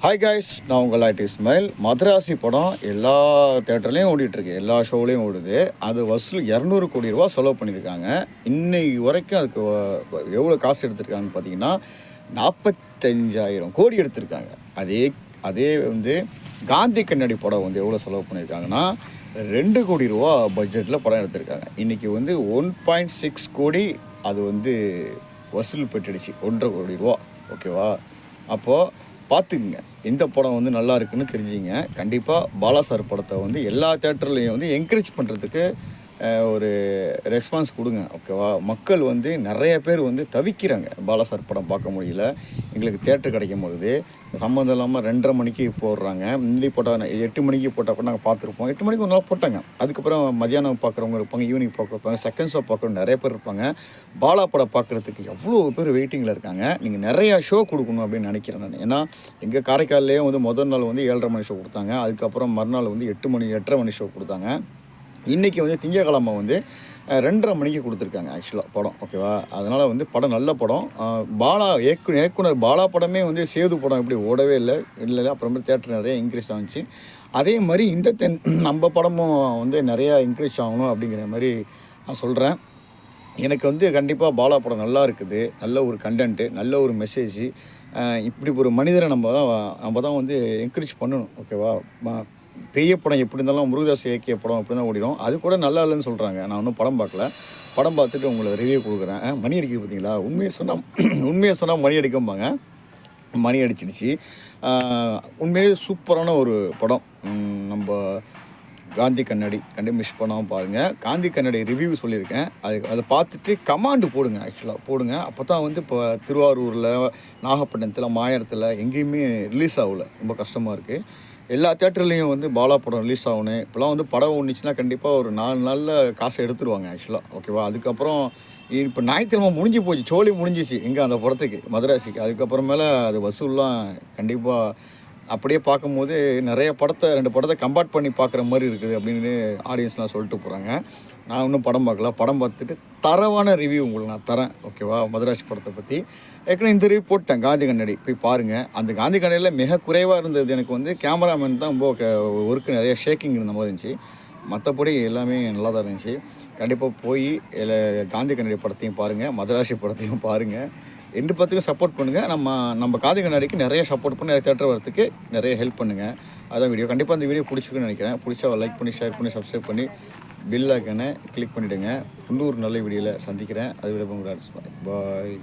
Hi guys, நான் உங்கள் ID Ismail. Madrasi படம் எல்லா தேட்டர்லேயும் ஓடிட்டுருக்கு, எல்லா ஷோவிலையும் ஓடுது. அது வசூல் 200 கோடி ரூபா செலவு பண்ணியிருக்காங்க. இன்னைக்கு வரைக்கும் அதுக்கு எவ்வளோ காசு எடுத்திருக்காங்கன்னு பார்த்தீங்கன்னா 45,000 கோடி எடுத்திருக்காங்க. அதே அதே காந்தி கண்ணாடி படம் எவ்வளோ செலவு பண்ணியிருக்காங்கன்னா 2 கோடி ரூபா பட்ஜெட்டில் படம் எடுத்திருக்காங்க. இன்றைக்கி 1.6 கோடி அது வசூல் பெற்றுடுச்சு, 1.5 கோடி ரூபா. ஓகேவா? அப்போது பார்த்துக்குங்க, எந்த படம் நல்லா இருக்குன்னு தெரிஞ்சுங்க. கண்டிப்பாக பாலா சார் படத்தை எல்லா தேட்டர்லேயும் என்கரேஜ் பண்ணுறதுக்கு ஒரு ரெஸ்பான்ஸ் கொடுங்க. ஓகேவா? மக்கள் நிறைய பேர் தவிக்கிறாங்க, பாலா சார் படம் பார்க்க முடியல, எங்களுக்கு தேட்டர் கிடைக்கும் பொழுது. சம்மந்தம் இல்லாமல் 2:30 மணிக்கு போடுறாங்க. முன்னாடி போட்டால் 8 மணிக்கு போட்டால் கூட நாங்கள் பார்த்துருப்போம். 8 மணிக்கு ஒரு நாள் போட்டாங்க. அதுக்கப்புறம் மதியானம் பார்க்குறவங்க இருப்பாங்க, ஈவினிங் பார்க்குறப்பாங்க, செகண்ட் ஷோ பார்க்குறவங்க நிறைய பேர் இருப்பாங்க. பாலா படம் பார்க்குறதுக்கு எவ்வளோ பேர் வெயிட்டிங்கில் இருக்காங்க. நீங்கள் நிறையா ஷோ கொடுக்கணும் அப்படின்னு நினைக்கிறேன் நான். ஏன்னா எங்கள் காரைக்கால்லேயே முதல் நாள் 7:30 மணி ஷோ கொடுத்தாங்க. அதுக்கப்புறம் மறுநாள் 8:30 மணி ஷோ கொடுத்தாங்க. இன்றைக்கி திங்கக்கிழமை 2:30 மணிக்கு கொடுத்துருக்காங்க ஆக்சுவலாக படம். ஓகேவா? அதனால் படம் நல்ல படம். பாலா இயக்குனர் பாலா படமே சேது படம் எப்படி ஓடவே இல்லை. அப்புறமேட்டு தேட்டர் நிறைய இன்க்ரீஸ் ஆகிச்சு. அதே மாதிரி நம்ம படமும் நிறையா இன்க்ரீஸ் ஆகணும் அப்படிங்கிற மாதிரி நான் சொல்கிறேன். எனக்கு கண்டிப்பாக பாலா படம் நல்லா இருக்குது. நல்ல ஒரு கண்டென்ட்டு, நல்ல ஒரு மெசேஜ். இப்படி ஒரு மனிதரை நம்ம தான் என்கரேஜ் பண்ணணும். ஓகேவா? பெரிய படம் எப்படி இருந்தாலும் முருகதாஸ் இயக்கிய படம் அப்படி தான் ஓடிடும். அது கூட நல்லா இல்லைன்னு சொல்கிறாங்க. நான் இன்னும் படம் பார்க்கல. படம் பார்த்துட்டு உங்களுக்கு ரிவ்யூ கொடுக்குறேன். மணி அடிக்குது பார்த்தீங்களா? உண்மையை சொன்னால் மணி அடிக்கும்பாங்க. மணி அடிச்சிடுச்சு. உண்மையிலே சூப்பரான ஒரு படம். நம்ம காந்தி கண்ணாடி கண்டிப்பாக மிஸ் பண்ணாமல் பாருங்கள். காந்தி கண்ணாடி ரிவ்யூ சொல்லியிருக்கேன். அதை பார்த்துட்டு கமாண்டு போடுங்க. ஆக்சுவலாக போடுங்க. அப்போ தான் இப்போ திருவாரூரில், நாகப்பட்டினத்தில், மாயத்தில் எங்கேயுமே ரிலீஸ் ஆகலை. ரொம்ப கஷ்டமாக இருக்குது. எல்லா தேட்டர்லேயும் பாலா படம் ரிலீஸ் ஆகணும். இப்போலாம் படம் ஒன்றுச்சுன்னா கண்டிப்பாக ஒரு 4 நாளில் காசை எடுத்துருவாங்க ஆக்சுவலாக. ஓகேவா? அதுக்கப்புறம் இப்போ ஞாயிற்றுக்கிழமை முடிஞ்சு போச்சு, சோழி முடிஞ்சிச்சு எங்கே அந்த படத்துக்கு, மதராசிக்கு. அதுக்கப்புறமேல அது வசூல்லாம் கண்டிப்பாக அப்படியே பார்க்கும்போது நிறைய 2 படத்தை கம்பேர் பண்ணி பார்க்குற மாதிரி இருக்குது அப்படின்னு ஆடியன்ஸ்லாம் சொல்லிட்டு போகிறாங்க. நான் இன்னும் படம் பார்க்கல. படம் பார்த்துட்டு தரவான ரிவ்யூ உங்களுக்கு நான் தரேன். ஓகேவா? மதராசி படத்தை பற்றி ஏற்கனவே இந்த ரிவ்யூ போட்டேன். காந்தி கண்ணாடி போய் பாருங்கள். அந்த காந்தி கண்ணாடியில் மிக குறைவாக இருந்தது எனக்கு கேமராமேன் தான் ரொம்ப ஒர்க்கு, நிறைய ஷேக்கிங் இருந்த மாதிரி இருந்துச்சு. மற்றபடி எல்லாமே நல்லா தான் இருந்துச்சு. கண்டிப்பாக போய் காந்தி கண்ணாடி படத்தையும் பாருங்கள், மதராசி படத்தையும் பாருங்கள். 2 படத்துக்கும் சப்போர்ட் பண்ணுங்கள். நம்ம காந்தி கண்ணாடிக்கு நிறைய சப்போர்ட் பண்ணி நிறைய தேட்டர் வரத்துக்கு நிறைய ஹெல்ப் பண்ணுங்கள். அதான் வீடியோ. கண்டிப்பாக அந்த வீடியோ பிடிச்சிருக்குன்னு நினைக்கிறேன். பிடிச்சா லைக் பண்ணி, ஷேர் பண்ணி, சப்ஸ்கிரைப் பண்ணி, பெல் ஐக்கனை கிளிக் பண்ணிவிடுங்க. இன்னொரு நல்ல வீடியோவில் சந்திக்கிறேன். அது விட பாய்.